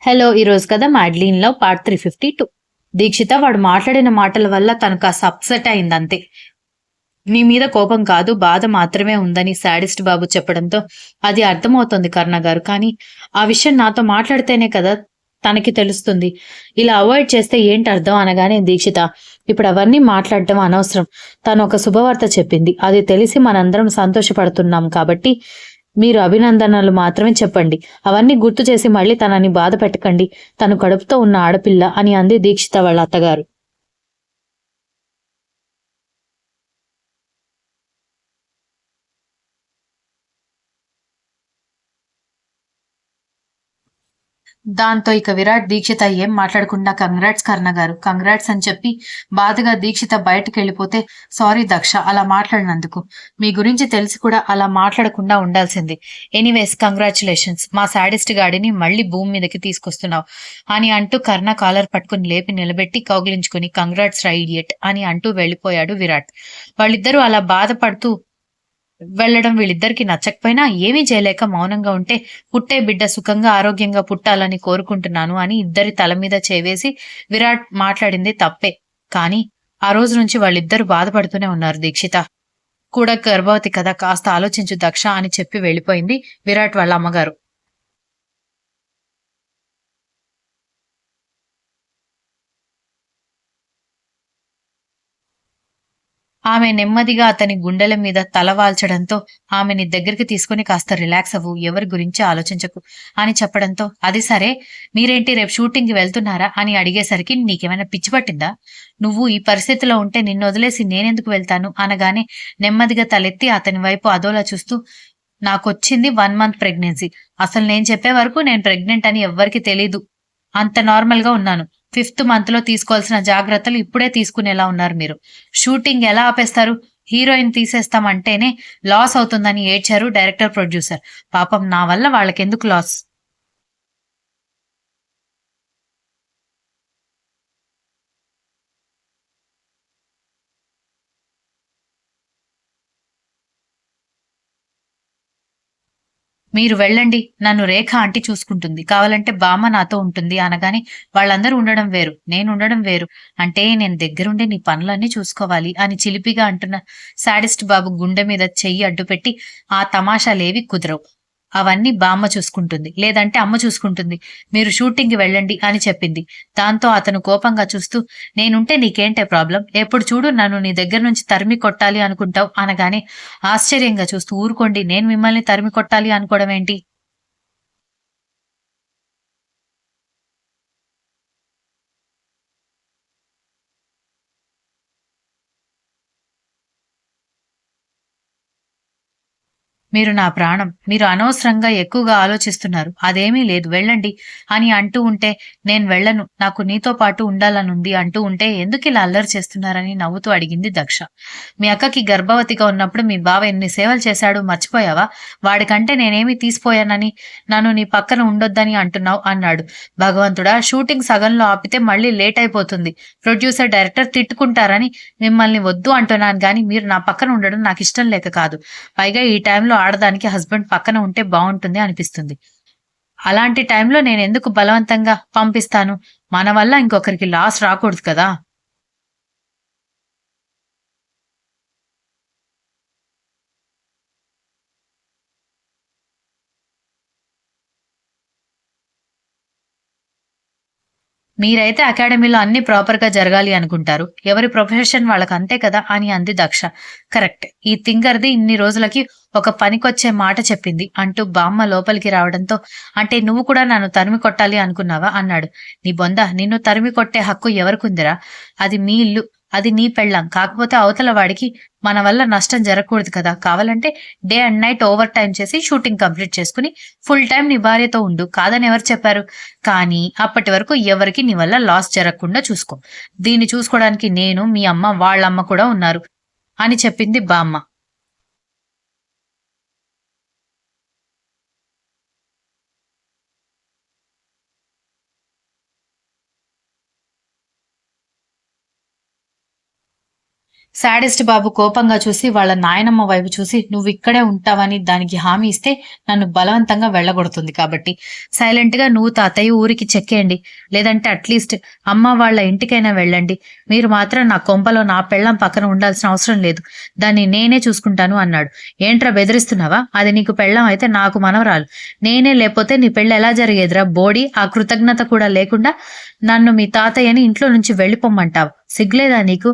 Hello! ఈరోజు కథ 'మ్యాడ్లీన్‌లో' part 352. Dikshita వాడు మాట్లాడిన మాటల వల్ల తను కాస్త అప్సెట్ అయిందంతే. నీ మీద కోపం కాదు, బాధ మాత్రమే ఉందని శాడిస్ట్ బాబు చెప్పడంతో అది అర్థమవుతోంది కరుణగారు. కానీ ఆ విషయం నాతో మాట్లాడితేనే కదా తనకి తెలుస్తుంది. ఇలా అవాయిడ్ చేస్తే ఏంటర్థం అనగానే దీక్షిత ఇప్పుడు అవన్నీ మాట్లాడడం అనవసరం. తను ఒక శుభవార్త చెప్పింది. అది తెలిసి మనందరం సంతోషపడుతున్నాం కాబట్టి మీరు అభినందనలు మాత్రమే చెప్పండి. అవన్నీ గుర్తు చేసి మళ్ళీ తనని బాధ పెట్టకండి. తను కడుపుతో ఉన్న ఆడపిల్ల అని అంది దీక్షిత వాళ్ళ అత్తగారు. దాంతో ఇక విరాట్, దీక్షిత ఏం మాట్లాడకుండా కంగ్రాట్స్ కర్ణ గారు, కంగ్రాట్స్ అని చెప్పి బాధగా దీక్షిత బయటకెళ్ళిపోతే, సారీ దక్ష అలా మాట్లాడినందుకు. మీ గురించి తెలిసి కూడా అలా మాట్లాడకుండా ఉండాల్సింది. Anyways congratulations. మా శాడిస్ట్ గాడిని మళ్ళీ భూమి మీదకి తీసుకొస్తున్నావు అని అంటూ కర్ణ కాలర్ పట్టుకుని లేపి నిలబెట్టి కౌగిలించుకుని కంగ్రాట్స్ రా ఇడియట్ అని అంటూ వెళ్ళిపోయాడు విరాట్. వాళ్ళిద్దరూ అలా బాధపడుతూ వెళ్ళడం వీళ్ళిద్దరికీ నచ్చకపోయినా ఏమీ చేయలేక మౌనంగా ఉంటే, పుట్టే బిడ్డ సుఖంగా, ఆరోగ్యంగా పుట్టాలని కోరుకుంటున్నాను అని ఇద్దరి తల మీద చేవేసి విరాట్ మాట్లాడింది తప్పే. కానీ ఆ రోజు నుంచి వాళ్ళిద్దరూ బాధపడుతూనే ఉన్నారు. దీక్షిత కూడా గర్భవతి కదా, కాస్త ఆలోచించు దక్ష అని చెప్పి వెళ్ళిపోయింది విరాట్ వాళ్ళ అమ్మగారు. ఆమె నెమ్మదిగా అతని గుండెల మీద తల వాల్చడంతో ఆమెని దగ్గరికి తీసుకుని కాస్త రిలాక్స్ అవ్వు, ఎవరి గురించి ఆలోచించకు అని చెప్పడంతో, అది సరే, మీరేంటి రేపు షూటింగ్కి వెళ్తున్నారా అని అడిగేసరికి, నీకేమైనా పిచ్చి పట్టిందా, నువ్వు ఈ పరిస్థితిలో ఉంటే నిన్ను వదిలేసి నేనెందుకు వెళ్తాను అనగానే నెమ్మదిగా తలెత్తి అతని వైపు అదోలా చూస్తూ, నాకొచ్చింది 1 మంత్ ప్రెగ్నెన్సీ. అసలు నేను చెప్పే వరకు నేను ప్రెగ్నెంట్ అని ఎవ్వరికీ తెలీదు. అంత నార్మల్‌గా ఉన్నాను. ఫిఫ్త్ మంత్‌లో తీసుకోవాల్సిన జాగ్రత్తలు ఇప్పుడే తీసుకునేలా ఉన్నారు మీరు. షూటింగ్ ఎలా ఆపేస్తారు? హీరోయిన్ తీసేస్తాం అంటేనే లాస్ అవుతుందని ఏడ్చారు డైరెక్టర్, ప్రొడ్యూసర్. పాపం నా వల్ల వాళ్ళకెందుకు లాస్? మీరు వెళ్ళండి. నన్ను రేఖ ఆంటీ చూసుకుంటుంది. కావాలంటే బామ్మ నాతో ఉంటుంది అనగానే, వాళ్ళందరూ ఉండడం వేరు, నేనుండడం వేరు. అంటే నేను దగ్గరుండి నీ పనులన్నీ చూసుకోవాలి అని చిలిపిగా అంటున్న శాడిస్ట్ బాబు గుండె మీద చెయ్యి అడ్డుపెట్టి, ఆ తమాషాలేవి కుదరవు. అవన్నీ బామ్మ చూసుకుంటుంది. లేదంటే అమ్మ చూసుకుంటుంది. మీరు షూటింగ్‌కి వెళ్ళండి అని చెప్పింది. దాంతో అతను కోపంగా చూస్తూ, నేనుంటే నీకేంటే ప్రాబ్లమ్? ఎప్పుడు చూడు నన్ను నీ దగ్గర నుంచి తరిమి కొట్టాలి అనుకుంటావు అనగానే, ఆశ్చర్యంగా చూస్తూ, ఊరుకోండి, నేను మిమ్మల్ని తరిమి కొట్టాలి అనుకోవడం ఏంటి? మీరు నా ప్రాణం. మీరు అనవసరంగా ఎక్కువగా ఆలోచిస్తున్నారు. అదేమీ లేదు, వెళ్ళండి అని అంటూ ఉంటే, నేను వెళ్ళను, నాకు నీతో పాటు ఉండాలనుంది అంటూ ఉంటే, ఎందుకిలా అల్లరి చేస్తున్నారని నవ్వుతూ అడిగింది దక్ష. మీ అక్కకి గర్భవతిగా ఉన్నప్పుడు మీ బావ ఎన్ని సేవలు చేశాడో మర్చిపోయావా? వాడికంటే నేనేమి తీసిపోయానని నన్ను నీ పక్కన ఉండొద్దని అంటున్నావు అన్నాడు. భగవంతుడా! షూటింగ్ సగంలో ఆపితే మళ్ళీ లేట్ అయిపోతుంది. ప్రొడ్యూసర్, డైరెక్టర్ తిట్టుకుంటారని మిమ్మల్ని వద్దు అంటున్నాను గానీ, మీరు నా పక్కన ఉండడం నాకిష్టం లేక కాదు. పైగా ఈ టైంలో ఆడదానికి హస్బెండ్ పక్కన ఉంటే బావుంటుంది అనిపిస్తుంది. అలాంటి టైంలో నేనెందుకు బలవంతంగా పంపిస్తాను? మన వల్ల ఇంకొకరికి లాస్ రాకూడదు కదా! మీరైతే అకాడమీలో అన్నీ ప్రాపర్‌గా జరగాలి అనుకుంటారు. ఎవరి ప్రొఫెషన్ వాళ్ళకంతే కదా అని అంది దక్ష. కరెక్ట్. ఈ తింగర్ది ఇన్ని రోజులకి ఒక పనికొచ్చే మాట చెప్పింది అంటూ బామ్మ లోపలికి రావడంతో, అంటే నువ్వు కూడా నన్ను తరిమి కొట్టాలి అనుకున్నావా అన్నాడు. నీ బొంద, నిన్ను తరిమి కొట్టే హక్కు ఎవరికుందిరా? అది మీ ఇల్లు. అది నీ పెళ్ళాం. కాకపోతే అవతల వాడికి మన వల్ల నష్టం జరగకూడదు కదా! కావాలంటే day and night over time చేసి షూటింగ్ కంప్లీట్ చేసుకొని ఫుల్ టైమ్ నీ భార్యతో ఉండు. కాదని ఎవరు చెప్పారు? కానీ అప్పటి వరకు ఎవరికీ నీ వల్ల లాస్ జరగకుండా చూసుకో. దీన్ని చూసుకోవడానికి నేను, మీ అమ్మ, వాళ్ళమ్మ కూడా ఉన్నారు అని చెప్పింది బామ్మ. శాడిస్ట్ బాబు కోపంగా చూసి వాళ్ళ నాయనమ్మ వైపు చూసి నువ్విక్కడే ఉంటావని దానికి హామీ ఇస్తే నన్ను బలవంతంగా వెళ్ళగొడుతుంది కాబట్టి సైలెంట్‌గా నువ్వు తాతయ్య ఊరికి చెక్కేయండి. లేదంటే అట్‌లీస్ట్ అమ్మ వాళ్ళ ఇంటికైనా వెళ్ళండి. మీరు మాత్రం నా కొంపలో నా పెళ్ళాం పక్కన ఉండాల్సిన అవసరం లేదు. దాన్ని నేనే చూసుకుంటాను అన్నాడు. ఏంట్రా బెదిరిస్తున్నావా? అది నీకు పెళ్ళాం అయితే నాకు మనవరాలు. నేనే లేపోతే నీ పెళ్లి ఎలా జరిగేదిరా బోడి? ఆ కృతజ్ఞత కూడా లేకుండా నన్ను మీ తాతయ్యని ఇంట్లో నుంచి వెళ్ళిపొమ్మంటావా? సిగ్గులేదా నీకు?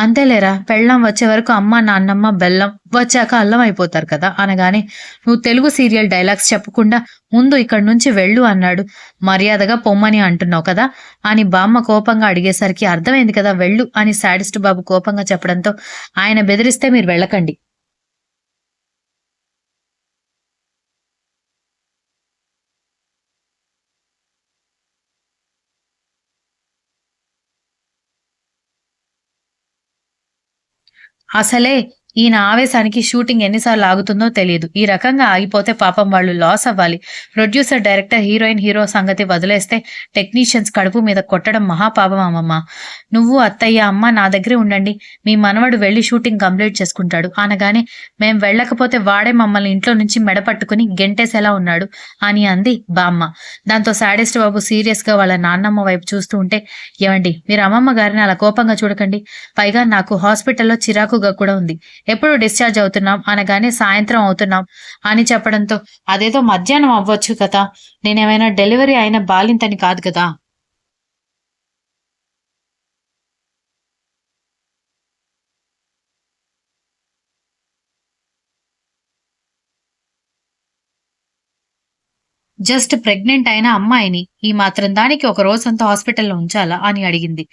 అంతేలేరా పెళ్ళాం వచ్చే వరకు అమ్మ, నాన్నమ్మ బెల్లం, వచ్చాక అల్లం అయిపోతారు కదా! అనగానే నువ్వు తెలుగు సీరియల్ డైలాగ్స్ చెప్పకుండా ముందు ఇక్కడి నుంచి వెళ్ళు అన్నాడు. మర్యాదగా పొమ్మని అంటున్నావు కదా! అని బామ్మ కోపంగా అడిగేసరికి అర్థమైంది కదా! వెళ్ళు అని శాడిస్ట్ బాబు కోపంగా చెప్పడంతో ఆయన బెదిరిస్తే మీరు వెళ్ళకండి. అసలే ఈయన ఆవేశానికి షూటింగ్ ఎన్నిసార్లు ఆగుతుందో తెలీదు. ఈ రకంగా ఆగిపోతే పాపం వాళ్ళు లాస్ అవ్వాలి. ప్రొడ్యూసర్, డైరెక్టర్, హీరోయిన్, హీరో సంగతి వదిలేస్తే టెక్నీషియన్స్ కడుపు మీద కొట్టడం మహాపాపం అమ్మమ్మ. నువ్వు, అత్తయ్య, అమ్మ నా దగ్గరే ఉండండి. మీ మనవడు వెళ్లి షూటింగ్ కంప్లీట్ చేసుకుంటాడు అనగానే మేం వెళ్ళకపోతే వాడే మమ్మల్ని ఇంట్లో నుంచి మెడ పట్టుకుని గెంటేసేలా ఉన్నాడు అని అంది బామ్మ. దాంతో శాడిస్ట్ బాబు సీరియస్‌గా వాళ్ళ నాన్నమ్మ వైపు చూస్తూ ఉంటే ఏవండీ మీరు అమ్మమ్మ గారిని అలా కోపంగా చూడకండి. పైగా నాకు హాస్పిటల్‌లో చిరాకుగా కూడా ఉంది. ఎప్పుడు డిశ్చార్జ్ అవుతున్నాం అనగానే సాయంత్రం అవుతున్నాం అని చెప్పడంతో అదేదో మధ్యాహ్నం అవ్వచ్చు కదా! నేనేమైనా డెలివరీ అయిన బాలింతని కాదు కదా! జస్ట్ ప్రెగ్నెంట్ అయిన అమ్మాయిని. ఈ మాత్రం దానికి ఒక రోజంతా హాస్పిటల్‌లో ఉంచాలా? అని అడిగింది.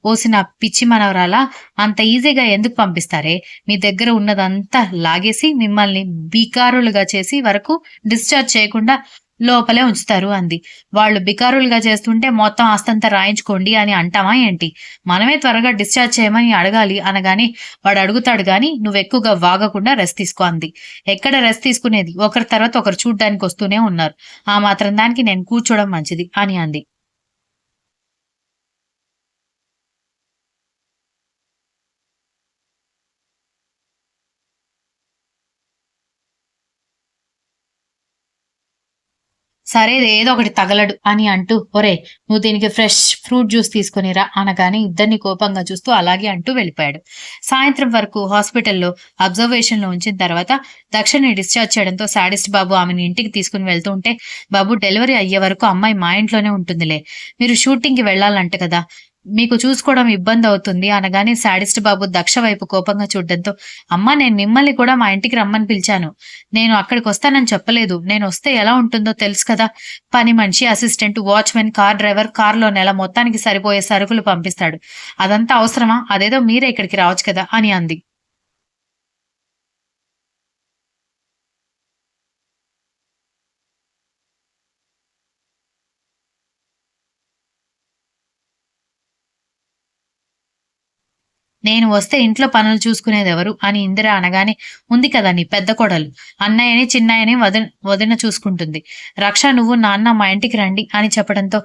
ఓసి నా పిచ్చి మనవరాలా! అంత ఈజీగా ఎందుకు పంపిస్తారే? మీ దగ్గర ఉన్నదంతా లాగేసి మిమ్మల్ని బికారులుగా చేసి వరకు డిశ్చార్జ్ చేయకుండా లోపలే ఉంచుతారు అంది. వాళ్ళు బికారులుగా చేస్తుంటే మొత్తం ఆస్తంతా రాయించుకోండి అని అంటామా ఏంటి? మనమే త్వరగా డిశ్చార్జ్ చేయమని అడగాలి అనగానే వాడు అడుగుతాడు గానీ నువ్వెక్కువగా వాగకుండా రెస్ట్ తీసుకో అంది. ఎక్కడ రెస్ట్ తీసుకునేది? ఒకరి తర్వాత ఒకరు చూడ్డానికొస్తూనే ఉన్నారు. ఆ మాత్రం దానికి నేను కూర్చోవడం మంచిది అని అంది. సరే ఏదో ఒకటి తగలడు అని అంటూ ఒరేయ్ నువ్వు దీనికి ఫ్రెష్ ఫ్రూట్ జ్యూస్ తీసుకునిరా అనగానే ఇద్దరిని కోపంగా చూస్తూ అలాగే అంటూ వెళ్ళిపోయాడు. సాయంత్రం వరకు హాస్పిటల్లో అబ్జర్వేషన్‌లో ఉంచిన తర్వాత దక్షని డిశ్చార్జ్ చేయడంతో శాడిస్ట్ బాబు ఆమెను ఇంటికి తీసుకుని వెళ్తూ ఉంటే, "బాబు డెలివరీ అయ్యే వరకు అమ్మాయి మా ఇంట్లోనే ఉంటుందిలే. మీరు షూటింగ్‌కి వెళ్ళాలంట కదా! మీకు చూసుకోవడం ఇబ్బందవుతుంది" అనగానే శాడిస్ట్ బాబు దక్ష వైపు కోపంగా చూడడంతో, "అమ్మ నేను మిమ్మల్ని కూడా మా ఇంటికి రమ్మని పిలిచాను. నేను అక్కడికొస్తానని చెప్పలేదు. నేనొస్తే ఎలా ఉంటుందో తెలుసు కదా! పని మనిషి, అసిస్టెంట్, వాచ్‌మెన్, కార్ డ్రైవర్, కార్‌లో నెల మొత్తానికి సరిపోయే సరుకులు పంపిస్తాడు. అదంతా అవసరమా? అదేదో మీరే ఇక్కడికి రావచ్చు కదా!" అని అంది. నేను వస్తే ఇంట్లో పనులు చూసుకునేదెవరు? అని ఇందిర అనగానే, ఉంది కదా నీ పెద్ద కోడలు. అన్నయ్యని, చిన్నయ్యని వదిన చూసుకుంటుంది. రక్ష నువ్వు, నాన్న మా ఇంటికి రండి అని చెప్పడంతో,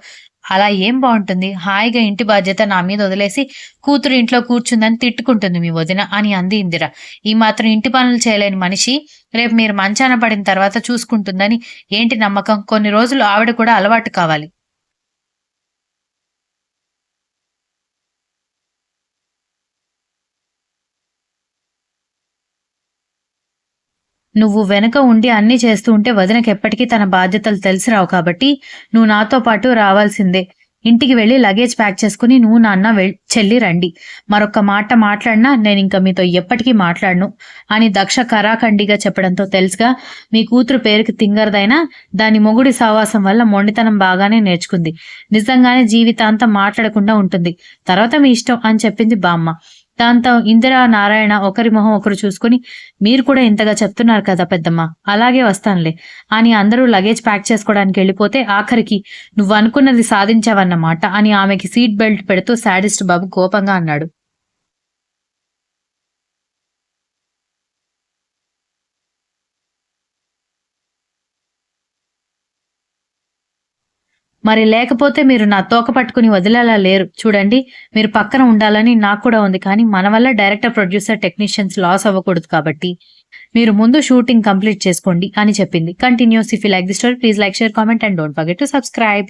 అలా ఏం బావుంటుంది? హాయిగా ఇంటి బాధ్యత నా మీద వదిలేసి, కూతురు ఇంట్లో కూర్చుందని తిట్టుకుంటుంది మీ వదిన అని అంది ఇందిర. ఈ మాత్రం ఇంటి పనులు చేయలేని మనిషి, రేపు మీరు మంచాన పడిన తర్వాత చూసుకుంటుందని ఏంటి నమ్మకం? కొన్ని రోజులు ఆవిడ కూడా అలవాటు కావాలి. నువ్వు వెనక ఉండి అన్నీ చేస్తూ ఉంటే వదినకెప్పటికీ తన బాధ్యతలు తెలిసి రావు కాబట్టి, నువ్వు నాతో పాటు రావాల్సిందే. ఇంటికి వెళ్లి లగేజ్ ప్యాక్ చేసుకుని నువ్వు, నాన్న చెల్లి రండి. మరొక్క మాట మాట్లాడినా నేనింక మీతో ఎప్పటికీ మాట్లాడను అని దక్ష కరాఖండిగా చెప్పడంతో తెలుసుగా మీ కూతురు పేరుకి తింగరదైనా దాని మొగుడి సావాసం వల్ల మొండితనం బాగానే నేర్చుకుంది. నిజంగానే జీవితాంతం మాట్లాడకుండా ఉంటుంది. తర్వాత మీ ఇష్టం అని చెప్పింది బామ్మ. దాంతో ఇందిర, నారాయణ ఒకరి మొహం ఒకరు చూసుకుని మీరు కూడా ఇంతగా చెప్తున్నారు కదా పెద్దమ్మ అలాగే వస్తానులే అని అందరూ లగేజ్ ప్యాక్ చేసుకోవడానికి వెళ్ళిపోతే ఆఖరికి నువ్వనుకున్నది సాధించావన్నమాట అని ఆమెకి సీట్ బెల్ట్ పెడుతూ శాడిస్ట్ బాబు కోపంగా అన్నాడు. మరి లేకపోతే మీరు నా తోక పట్టుకుని వదిలేలా లేరు. చూడండి, మీరు పక్కన ఉండాలని నాకు కూడా ఉంది, కానీ మన వల్ల డైరెక్టర్, ప్రొడ్యూసర్, టెక్నీషియన్స్ లాస్ అవ్వకూడదు కాబట్టి మీరు ముందు షూటింగ్ కంప్లీట్ చేసుకోండి అని చెప్పింది. Continuous. If you like the story, please like, share, comment and don't forget to subscribe.